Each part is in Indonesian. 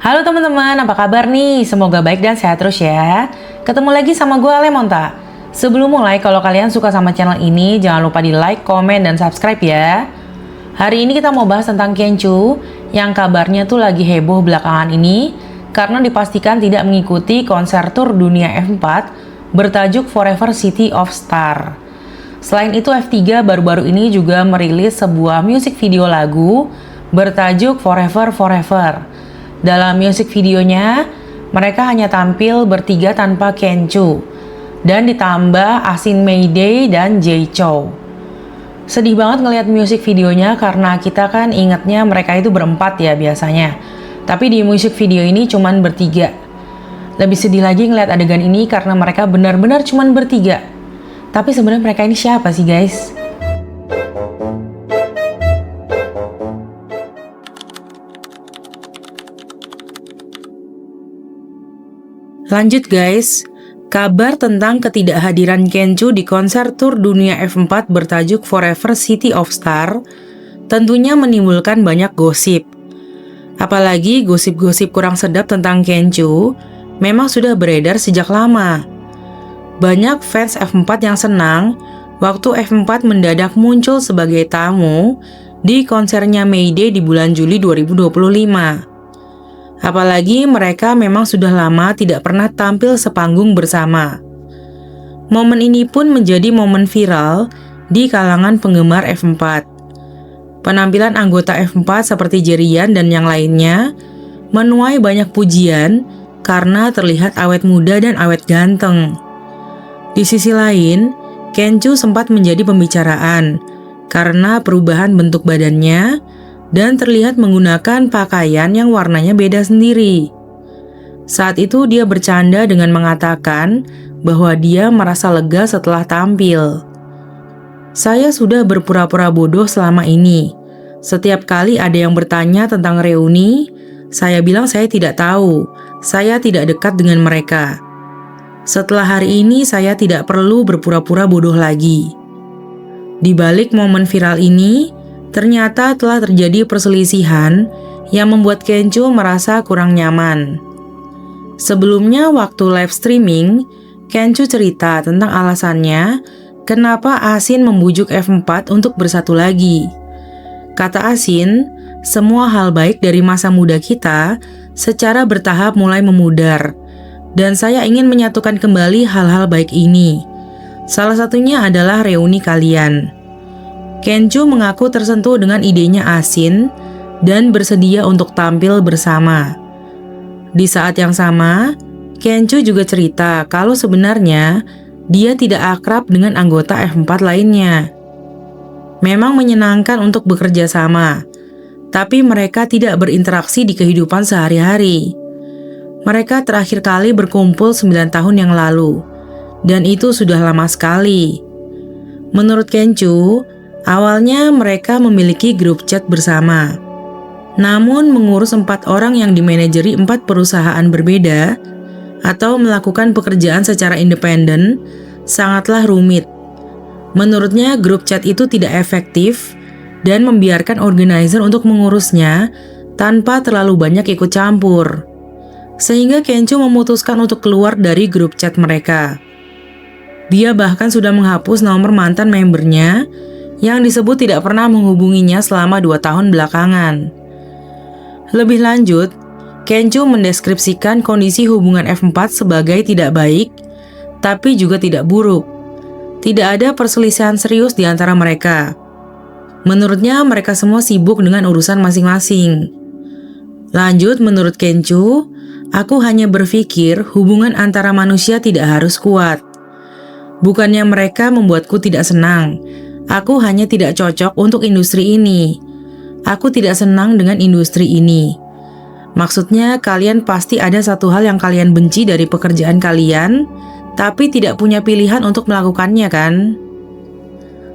Halo teman-teman, apa kabar nih? Semoga baik dan sehat terus ya. Ketemu lagi sama gue Lemonta. Sebelum mulai, kalau kalian suka sama channel ini, jangan lupa di like, komen, dan subscribe ya. Hari ini kita mau bahas tentang Kencu, yang kabarnya tuh lagi heboh belakangan ini, karena dipastikan tidak mengikuti konser tur dunia F4 bertajuk Forever City of Star. Selain itu, F3 baru-baru ini juga merilis sebuah music video lagu bertajuk Forever Forever. Dalam music videonya, mereka hanya tampil bertiga tanpa Kencu, dan ditambah Asin Mayday dan Jay Chou. Sedih banget ngelihat music videonya karena kita kan ingatnya mereka itu berempat ya biasanya. Tapi di music video ini cuman bertiga. Lebih sedih lagi ngelihat adegan ini karena mereka benar-benar cuman bertiga. Tapi sebenarnya mereka ini siapa sih guys? Lanjut guys, kabar tentang ketidakhadiran Kencu di konser tur dunia F4 bertajuk Forever City of Star tentunya menimbulkan banyak gosip. Apalagi gosip-gosip kurang sedap tentang Kencu memang sudah beredar sejak lama. Banyak fans F4 yang senang waktu F4 mendadak muncul sebagai tamu di konsernya Mayday di bulan Juli 2025. Apalagi mereka memang sudah lama tidak pernah tampil sepanggung bersama. Momen ini pun menjadi momen viral di kalangan penggemar F4. Penampilan anggota F4 seperti Jerian dan yang lainnya menuai banyak pujian karena terlihat awet muda dan awet ganteng. Di sisi lain, Kencu sempat menjadi pembicaraan karena perubahan bentuk badannya dan terlihat menggunakan pakaian yang warnanya beda sendiri. Saat itu dia bercanda dengan mengatakan bahwa dia merasa lega setelah tampil. Saya sudah berpura-pura bodoh selama ini. Setiap kali ada yang bertanya tentang reuni, saya bilang saya tidak tahu. Saya tidak dekat dengan mereka. Setelah hari ini saya tidak perlu berpura-pura bodoh lagi. Di balik momen viral ini, ternyata telah terjadi perselisihan yang membuat Kencu merasa kurang nyaman. Sebelumnya waktu live streaming, Kencu cerita tentang alasannya kenapa Asin membujuk F4 untuk bersatu lagi. Kata Asin, semua hal baik dari masa muda kita secara bertahap mulai memudar, dan saya ingin menyatukan kembali hal-hal baik ini. Salah satunya adalah reuni kalian. Kencu mengaku tersentuh dengan idenya Asin dan bersedia untuk tampil bersama. Di saat yang sama, Kencu juga cerita kalau sebenarnya dia tidak akrab dengan anggota F4 lainnya. Memang menyenangkan untuk bekerja sama, tapi mereka tidak berinteraksi di kehidupan sehari-hari. Mereka terakhir kali berkumpul 9 tahun yang lalu, dan itu sudah lama sekali. Menurut Kencu, awalnya mereka memiliki grup chat bersama. Namun mengurus 4 orang yang dimanajeri 4 perusahaan berbeda atau melakukan pekerjaan secara independen sangatlah rumit. Menurutnya grup chat itu tidak efektif dan membiarkan organizer untuk mengurusnya tanpa terlalu banyak ikut campur. Sehingga Kencu memutuskan untuk keluar dari grup chat mereka. Dia bahkan sudah menghapus nomor mantan membernya yang disebut tidak pernah menghubunginya selama 2 tahun belakangan. Lebih lanjut, Kencu mendeskripsikan kondisi hubungan F4 sebagai tidak baik, tapi juga tidak buruk. Tidak ada perselisihan serius di antara mereka. Menurutnya mereka semua sibuk dengan urusan masing-masing. Lanjut, menurut Kencu, aku hanya berpikir hubungan antara manusia tidak harus kuat. Bukannya mereka membuatku tidak senang. Aku hanya tidak cocok untuk industri ini. Aku tidak senang dengan industri ini. Maksudnya kalian pasti ada satu hal yang kalian benci dari pekerjaan kalian, tapi tidak punya pilihan untuk melakukannya kan?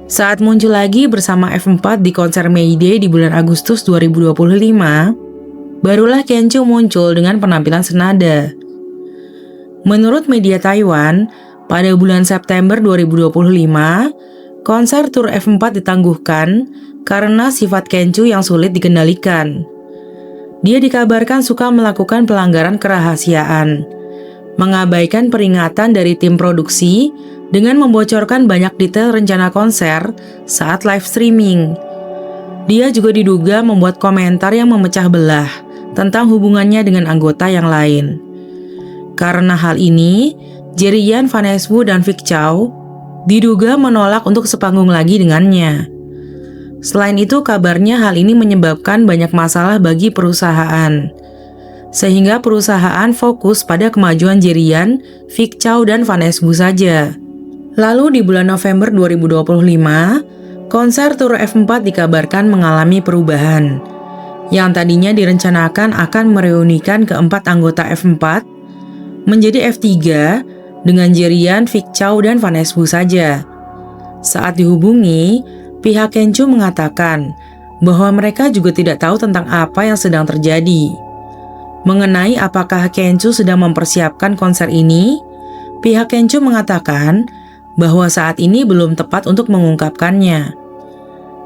Saat muncul lagi bersama F4 di konser Mayday di bulan Agustus 2025, barulah Kencu muncul dengan penampilan senada. Menurut media Taiwan, pada bulan September 2025, konser tur F4 ditangguhkan karena sifat Kencu yang sulit dikendalikan. Dia dikabarkan suka melakukan pelanggaran kerahasiaan, mengabaikan peringatan dari tim produksi dengan membocorkan banyak detail rencana konser saat live streaming. Dia juga diduga membuat komentar yang memecah belah tentang hubungannya dengan anggota yang lain. Karena hal ini, Jerian, Vanessa Wu, dan Vic Chow diduga menolak untuk sepanggung lagi dengannya. Selain itu, kabarnya hal ini menyebabkan banyak masalah bagi perusahaan, sehingga perusahaan fokus pada kemajuan Jerian, Vic Chow, dan Vanessa Wu saja. Lalu di bulan November 2025, konser Tour F4 dikabarkan mengalami perubahan. Yang tadinya direncanakan akan mereunikan keempat anggota F4 menjadi F3 dengan Jerian, Vic Chow, dan Vanessa Wu saja. Saat dihubungi, pihak Kencu mengatakan bahwa mereka juga tidak tahu tentang apa yang sedang terjadi. Mengenai apakah Kencu sedang mempersiapkan konser ini, pihak Kencu mengatakan bahwa saat ini belum tepat untuk mengungkapkannya.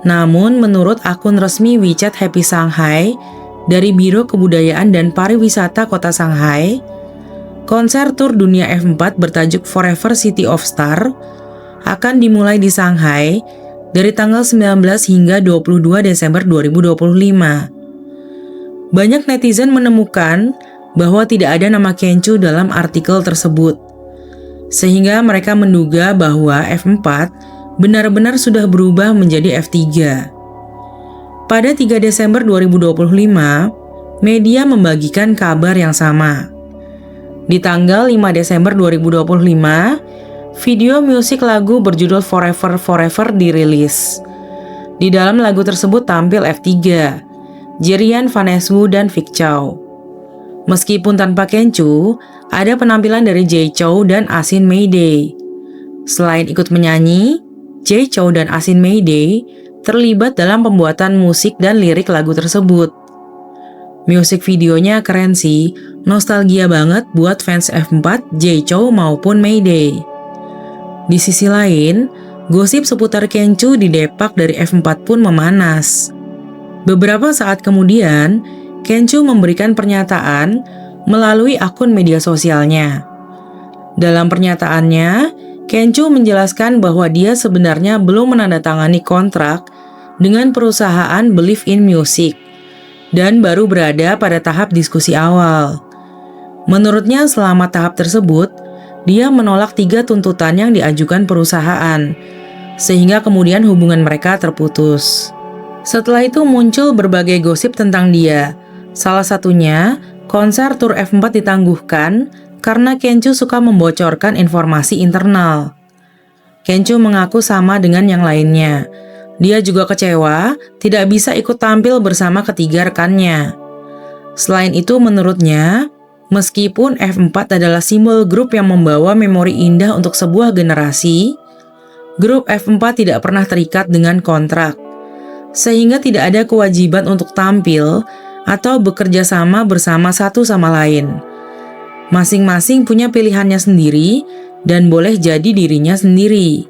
Namun menurut akun resmi WeChat Happy Shanghai dari Biro Kebudayaan dan Pariwisata Kota Shanghai, konser tur dunia F4 bertajuk Forever City of Stars akan dimulai di Shanghai dari tanggal 19 hingga 22 Desember 2025. Banyak netizen menemukan bahwa tidak ada nama Kencu dalam artikel tersebut, sehingga mereka menduga bahwa F4 benar-benar sudah berubah menjadi F3. Pada 3 Desember 2025, media membagikan kabar yang sama. Di tanggal 5 Desember 2025, video musik lagu berjudul Forever Forever dirilis. Di dalam lagu tersebut tampil F3, Jerian, Vanessa Wu, dan Vic Chow. Meskipun tanpa Kencu, ada penampilan dari Jay Chou dan Asin Mayday. Selain ikut menyanyi, Jay Chou dan Asin Mayday terlibat dalam pembuatan musik dan lirik lagu tersebut. Musik videonya keren sih, nostalgia banget buat fans F4, Jay Chou maupun Mayday. Di sisi lain, gosip seputar Kencu di Depak dari F4 pun memanas. Beberapa saat kemudian, Kencu memberikan pernyataan melalui akun media sosialnya. Dalam pernyataannya, Kencu menjelaskan bahwa dia sebenarnya belum menandatangani kontrak dengan perusahaan Believe in Music dan baru berada pada tahap diskusi awal. Menurutnya selama tahap tersebut, dia menolak 3 tuntutan yang diajukan perusahaan, sehingga kemudian hubungan mereka terputus. Setelah itu muncul berbagai gosip tentang dia. Salah satunya, konser Tour F4 ditangguhkan karena Kencu suka membocorkan informasi internal. Kencu mengaku sama dengan yang lainnya. Dia juga kecewa tidak bisa ikut tampil bersama ketiga rekannya. Selain itu menurutnya, meskipun F4 adalah simbol grup yang membawa memori indah untuk sebuah generasi, grup F4 tidak pernah terikat dengan kontrak, sehingga tidak ada kewajiban untuk tampil atau bekerja sama bersama satu sama lain. Masing-masing punya pilihannya sendiri dan boleh jadi dirinya sendiri.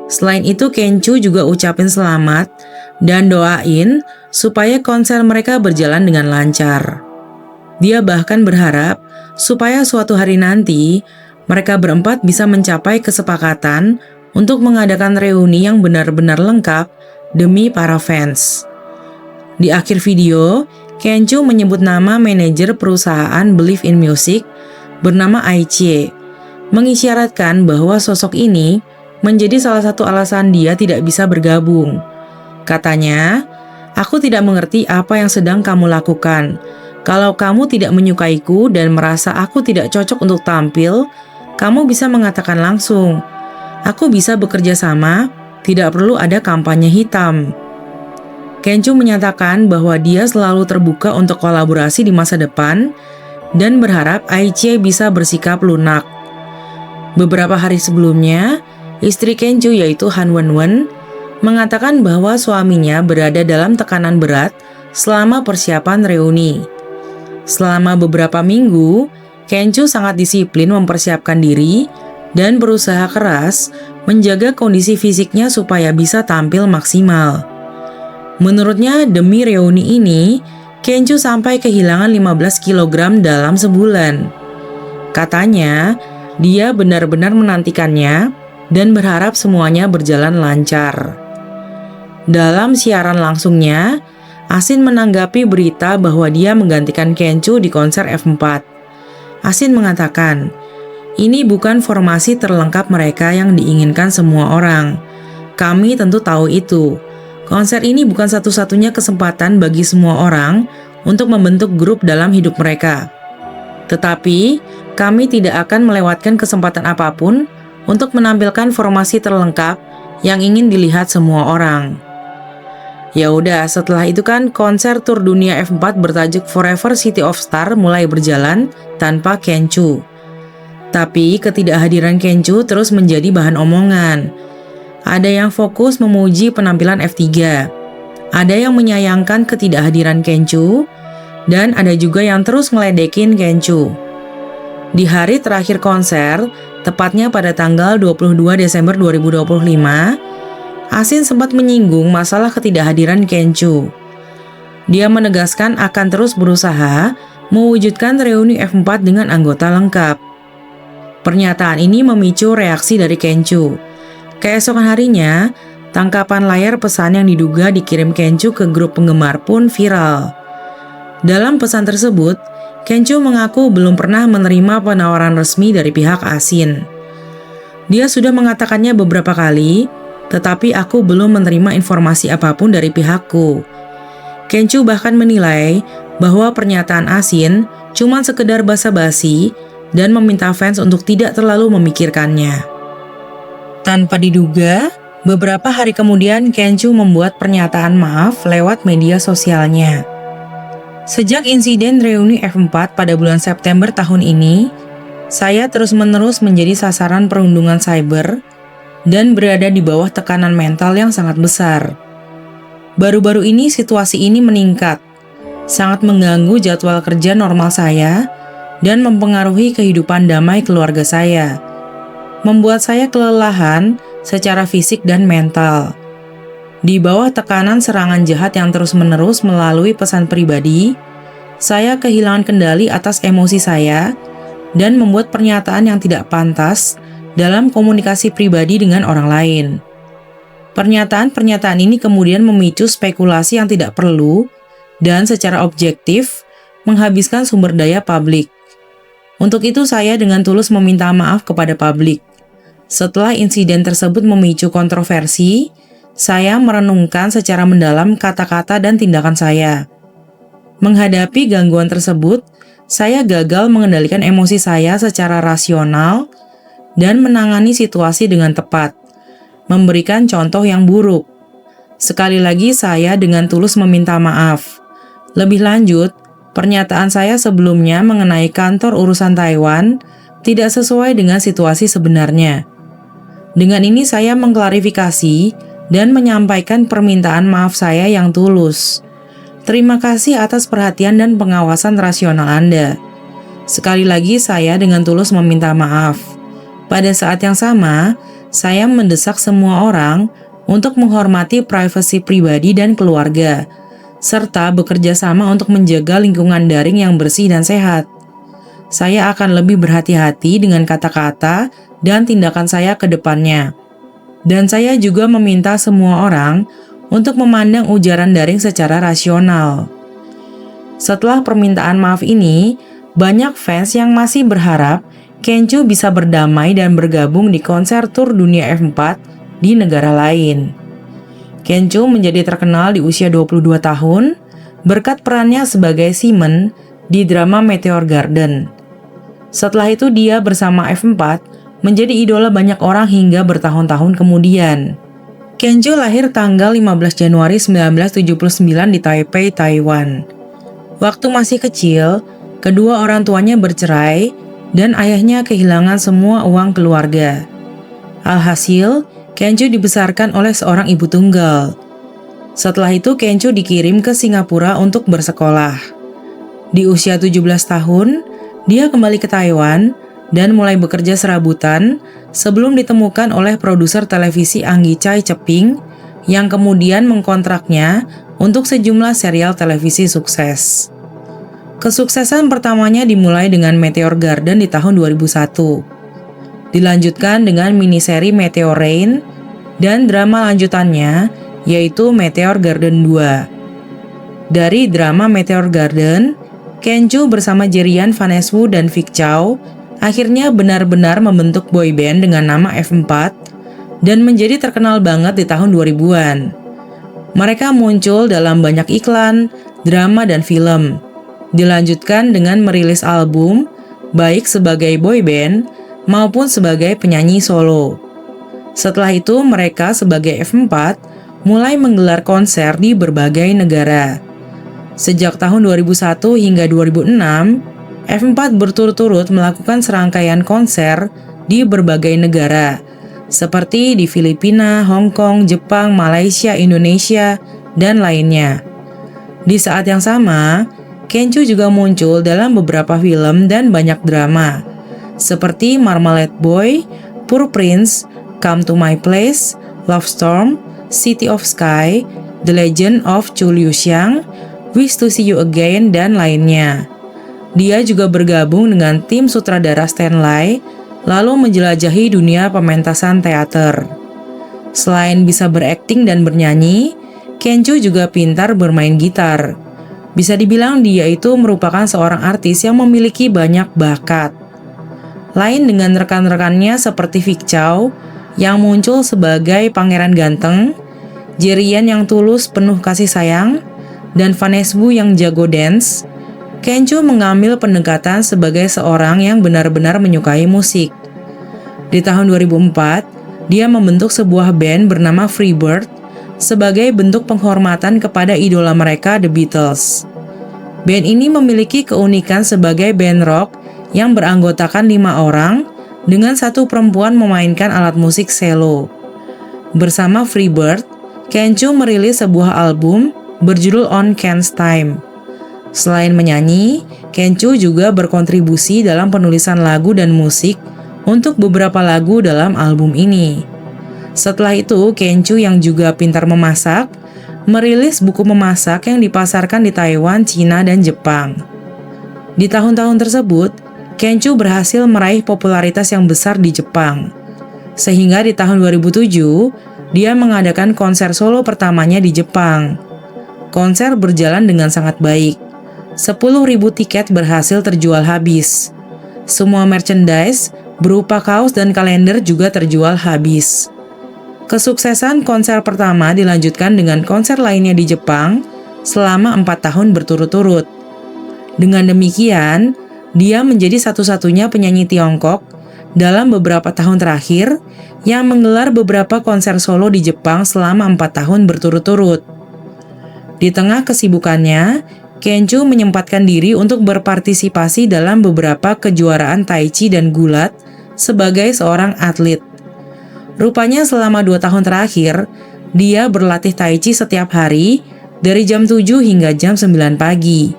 Selain itu, Kencu juga ucapin selamat dan doain supaya konser mereka berjalan dengan lancar. Dia bahkan berharap supaya suatu hari nanti mereka berempat bisa mencapai kesepakatan untuk mengadakan reuni yang benar-benar lengkap demi para fans. Di akhir video, Kencu menyebut nama manajer perusahaan Believe in Music bernama Aichie, mengisyaratkan bahwa sosok ini menjadi salah satu alasan dia tidak bisa bergabung. Katanya, "Aku tidak mengerti apa yang sedang kamu lakukan. Kalau kamu tidak menyukaiku dan merasa aku tidak cocok untuk tampil, kamu bisa mengatakan langsung. Aku bisa bekerja sama, tidak perlu ada kampanye hitam." Kencu menyatakan bahwa dia selalu terbuka untuk kolaborasi di masa depan dan berharap Aichie bisa bersikap lunak. Beberapa hari sebelumnya, istri Kencu yaitu Han Wenwen mengatakan bahwa suaminya berada dalam tekanan berat selama persiapan reuni. Selama beberapa minggu, Kencu sangat disiplin mempersiapkan diri dan berusaha keras menjaga kondisi fisiknya supaya bisa tampil maksimal. Menurutnya, demi reuni ini, Kenju sampai kehilangan 15 kg dalam sebulan. Katanya, dia benar-benar menantikannya dan berharap semuanya berjalan lancar. Dalam siaran langsungnya, Asin menanggapi berita bahwa dia menggantikan Kenju di konser F4. Asin mengatakan, "Ini bukan formasi terlengkap mereka yang diinginkan semua orang. Kami tentu tahu itu. Konser ini bukan satu-satunya kesempatan bagi semua orang untuk membentuk grup dalam hidup mereka. Tetapi, kami tidak akan melewatkan kesempatan apapun untuk menampilkan formasi terlengkap yang ingin dilihat semua orang." Ya udah, setelah itu kan konser tur dunia F4 bertajuk Forever City of Stars mulai berjalan tanpa Kenju. Tapi ketidakhadiran Kenju terus menjadi bahan omongan. Ada yang fokus memuji penampilan F3, ada yang menyayangkan ketidakhadiran Kenju, dan ada juga yang terus ngeledekin Kenju. Di hari terakhir konser, tepatnya pada tanggal 22 Desember 2025, Asin sempat menyinggung masalah ketidakhadiran Kenju. Dia menegaskan akan terus berusaha mewujudkan reuni F4 dengan anggota lengkap. Pernyataan ini memicu reaksi dari Kenju. Keesokan harinya, tangkapan layar pesan yang diduga dikirim Kenju ke grup penggemar pun viral. Dalam pesan tersebut, Kenju mengaku belum pernah menerima penawaran resmi dari pihak Asin. Dia sudah mengatakannya beberapa kali, tetapi aku belum menerima informasi apapun dari pihakku. Kenju bahkan menilai bahwa pernyataan Asin cuma sekedar basa-basi dan meminta fans untuk tidak terlalu memikirkannya. Tanpa diduga, beberapa hari kemudian Kenju membuat pernyataan maaf lewat media sosialnya. Sejak insiden reuni F4 pada bulan September tahun ini, saya terus-menerus menjadi sasaran perundungan cyber dan berada di bawah tekanan mental yang sangat besar. Baru-baru ini situasi ini meningkat, sangat mengganggu jadwal kerja normal saya dan mempengaruhi kehidupan damai keluarga saya. Membuat saya kelelahan secara fisik dan mental. Di bawah tekanan serangan jahat yang terus-menerus melalui pesan pribadi, saya kehilangan kendali atas emosi saya dan membuat pernyataan yang tidak pantas dalam komunikasi pribadi dengan orang lain. Pernyataan-pernyataan ini kemudian memicu spekulasi yang tidak perlu dan secara objektif menghabiskan sumber daya publik. Untuk itu saya dengan tulus meminta maaf kepada publik. Setelah insiden tersebut memicu kontroversi, saya merenungkan secara mendalam kata-kata dan tindakan saya. Menghadapi gangguan tersebut, saya gagal mengendalikan emosi saya secara rasional dan menangani situasi dengan tepat, memberikan contoh yang buruk. Sekali lagi saya dengan tulus meminta maaf. Lebih lanjut, pernyataan saya sebelumnya mengenai kantor urusan Taiwan tidak sesuai dengan situasi sebenarnya. Dengan ini saya mengklarifikasi dan menyampaikan permintaan maaf saya yang tulus. Terima kasih atas perhatian dan pengawasan rasional Anda. Sekali lagi saya dengan tulus meminta maaf. Pada saat yang sama, saya mendesak semua orang untuk menghormati privasi pribadi dan keluarga, serta bekerja sama untuk menjaga lingkungan daring yang bersih dan sehat. Saya akan lebih berhati-hati dengan kata-kata dan tindakan saya ke depannya. Dan saya juga meminta semua orang untuk memandang ujaran daring secara rasional. Setelah permintaan maaf ini, banyak fans yang masih berharap Kenju bisa berdamai dan bergabung di konser tur dunia F4 di negara lain. Kenju menjadi terkenal di usia 22 tahun berkat perannya sebagai Simon di drama Meteor Garden. Setelah itu dia bersama F4 menjadi idola banyak orang hingga bertahun-tahun kemudian. Kenju lahir tanggal 15 Januari 1979 di Taipei, Taiwan. Waktu masih kecil, kedua orang tuanya bercerai dan ayahnya kehilangan semua uang keluarga. Alhasil, Kenju dibesarkan oleh seorang ibu tunggal. Setelah itu Kenju dikirim ke Singapura untuk bersekolah. Di usia 17 tahun, dia kembali ke Taiwan dan mulai bekerja serabutan sebelum ditemukan oleh produser televisi Anggi Chai Ceping yang kemudian mengkontraknya untuk sejumlah serial televisi sukses. Kesuksesan pertamanya dimulai dengan Meteor Garden di tahun 2001. Dilanjutkan dengan miniseri Meteor Rain dan drama lanjutannya yaitu Meteor Garden 2. Dari drama Meteor Garden, Kenju bersama Jerian Vaneswu dan Vic Chow akhirnya benar-benar membentuk boyband dengan nama F4 dan menjadi terkenal banget di tahun 2000-an. Mereka muncul dalam banyak iklan, drama, dan film. Dilanjutkan dengan merilis album, baik sebagai boyband maupun sebagai penyanyi solo. Setelah itu mereka sebagai F4 mulai menggelar konser di berbagai negara. Sejak tahun 2001 hingga 2006, F4 berturut-turut melakukan serangkaian konser di berbagai negara, seperti di Filipina, Hong Kong, Jepang, Malaysia, Indonesia, dan lainnya. Di saat yang sama, Kenju juga muncul dalam beberapa film dan banyak drama, seperti Marmalade Boy, Poor Prince, Come to My Place, Love Storm, City of Sky, The Legend of Chu Liu Xiang, Wish to See You Again, dan lainnya. Dia juga bergabung dengan tim sutradara Stanley, lalu menjelajahi dunia pementasan teater. Selain bisa berakting dan bernyanyi, Kenju juga pintar bermain gitar. Bisa dibilang dia itu merupakan seorang artis yang memiliki banyak bakat. Lain dengan rekan-rekannya seperti Vic Chow yang muncul sebagai pangeran ganteng, Jerian yang tulus penuh kasih sayang, dan Vaneswu yang jago dance, Kenju mengambil pendekatan sebagai seorang yang benar-benar menyukai musik. Di tahun 2004, dia membentuk sebuah band bernama Freebird sebagai bentuk penghormatan kepada idola mereka, The Beatles. Band ini memiliki keunikan sebagai band rock yang beranggotakan 5 orang dengan satu perempuan memainkan alat musik cello. Bersama Freebird, Kenju merilis sebuah album berjudul On Ken's Time. Selain menyanyi, Kenju juga berkontribusi dalam penulisan lagu dan musik untuk beberapa lagu dalam album ini. Setelah itu, Kenju yang juga pintar memasak, merilis buku memasak yang dipasarkan di Taiwan, Cina, dan Jepang. Di tahun-tahun tersebut, Kenju berhasil meraih popularitas yang besar di Jepang. Sehingga di tahun 2007, dia mengadakan konser solo pertamanya di Jepang. Konser berjalan dengan sangat baik. 10.000 tiket berhasil terjual habis. Semua merchandise berupa kaos dan kalender juga terjual habis. Kesuksesan konser pertama dilanjutkan dengan konser lainnya di Jepang selama 4 tahun berturut-turut. Dengan demikian, dia menjadi satu-satunya penyanyi Tiongkok dalam beberapa tahun terakhir yang menggelar beberapa konser solo di Jepang selama 4 tahun berturut-turut. Di tengah kesibukannya, Kenju menyempatkan diri untuk berpartisipasi dalam beberapa kejuaraan tai chi dan gulat sebagai seorang atlet. Rupanya selama 2 tahun terakhir, dia berlatih tai chi setiap hari dari jam 7 hingga jam 9 pagi.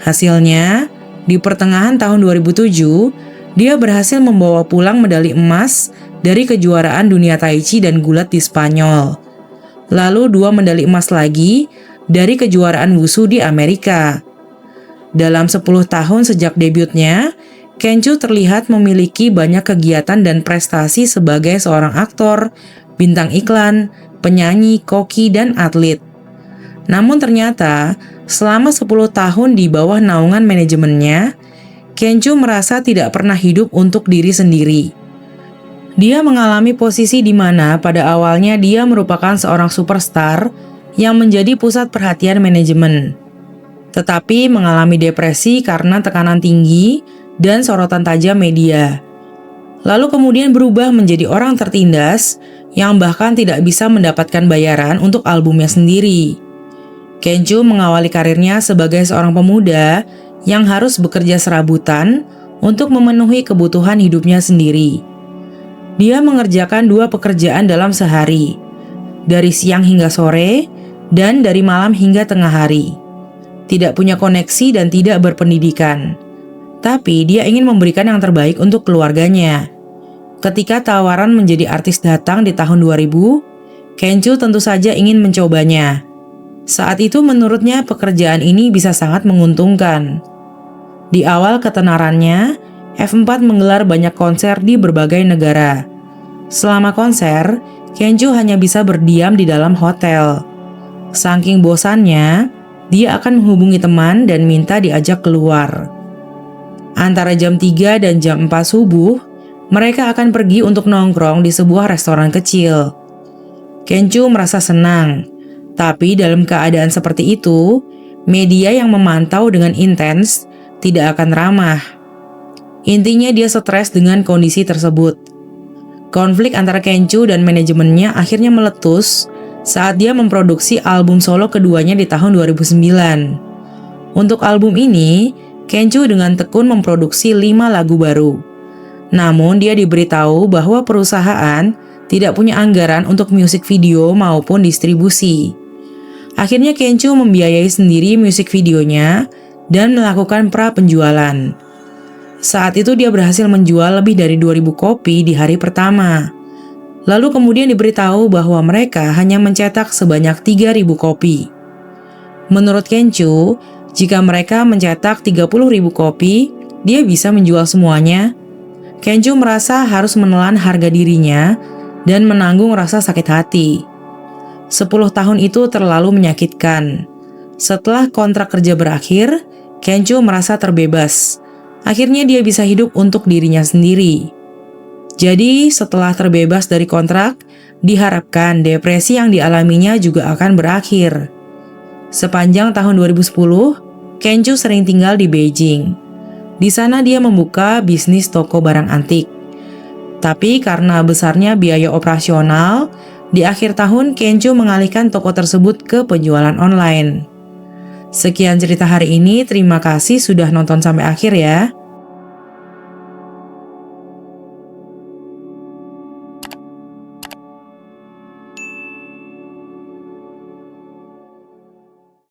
Hasilnya, di pertengahan tahun 2007, dia berhasil membawa pulang medali emas dari kejuaraan dunia tai chi dan gulat di Spanyol. Lalu 2 medali emas lagi dari kejuaraan wushu di Amerika. Dalam 10 tahun sejak debutnya, Kenju terlihat memiliki banyak kegiatan dan prestasi sebagai seorang aktor, bintang iklan, penyanyi, koki, dan atlet. Namun ternyata, selama 10 tahun di bawah naungan manajemennya, Kenju merasa tidak pernah hidup untuk diri sendiri. Dia mengalami posisi di mana pada awalnya dia merupakan seorang superstar yang menjadi pusat perhatian manajemen, tetapi mengalami depresi karena tekanan tinggi dan sorotan tajam media. Lalu kemudian berubah menjadi orang tertindas yang bahkan tidak bisa mendapatkan bayaran untuk albumnya sendiri. Kenju mengawali karirnya sebagai seorang pemuda yang harus bekerja serabutan untuk memenuhi kebutuhan hidupnya sendiri. Dia mengerjakan 2 pekerjaan dalam sehari, dari siang hingga sore, dan dari malam hingga tengah hari. Tidak punya koneksi dan tidak berpendidikan. Tapi dia ingin memberikan yang terbaik untuk keluarganya. Ketika tawaran menjadi artis datang di tahun 2000, Kenju tentu saja ingin mencobanya. Saat itu menurutnya pekerjaan ini bisa sangat menguntungkan. Di awal ketenarannya, F4 menggelar banyak konser di berbagai negara. Selama konser, Kenju hanya bisa berdiam di dalam hotel. Saking bosannya, dia akan menghubungi teman dan minta diajak keluar. Antara jam 3 dan jam 4 subuh, mereka akan pergi untuk nongkrong di sebuah restoran kecil. Kenju merasa senang, tapi dalam keadaan seperti itu, media yang memantau dengan intens tidak akan ramah. Intinya dia stres dengan kondisi tersebut. Konflik antara Kenju dan manajemennya akhirnya meletus saat dia memproduksi album solo keduanya di tahun 2009. Untuk album ini, Kenju dengan tekun memproduksi 5 lagu baru. Namun dia diberitahu bahwa perusahaan tidak punya anggaran untuk musik video maupun distribusi. Akhirnya Kenju membiayai sendiri musik videonya dan melakukan pra-penjualan. Saat itu dia berhasil menjual lebih dari 2.000 kopi di hari pertama. Lalu kemudian diberitahu bahwa mereka hanya mencetak sebanyak 3.000 kopi. Menurut Kenju, jika mereka mencetak 30.000 kopi, dia bisa menjual semuanya. Kenju merasa harus menelan harga dirinya dan menanggung rasa sakit hati. 10 tahun itu terlalu menyakitkan. Setelah kontrak kerja berakhir, Kenju merasa terbebas. Akhirnya dia bisa hidup untuk dirinya sendiri. Jadi setelah terbebas dari kontrak, diharapkan depresi yang dialaminya juga akan berakhir. Sepanjang tahun 2010, Kenju sering tinggal di Beijing. Di sana dia membuka bisnis toko barang antik. Tapi karena besarnya biaya operasional, di akhir tahun Kenju mengalihkan toko tersebut ke penjualan online. Sekian cerita hari ini, terima kasih sudah nonton sampai akhir ya.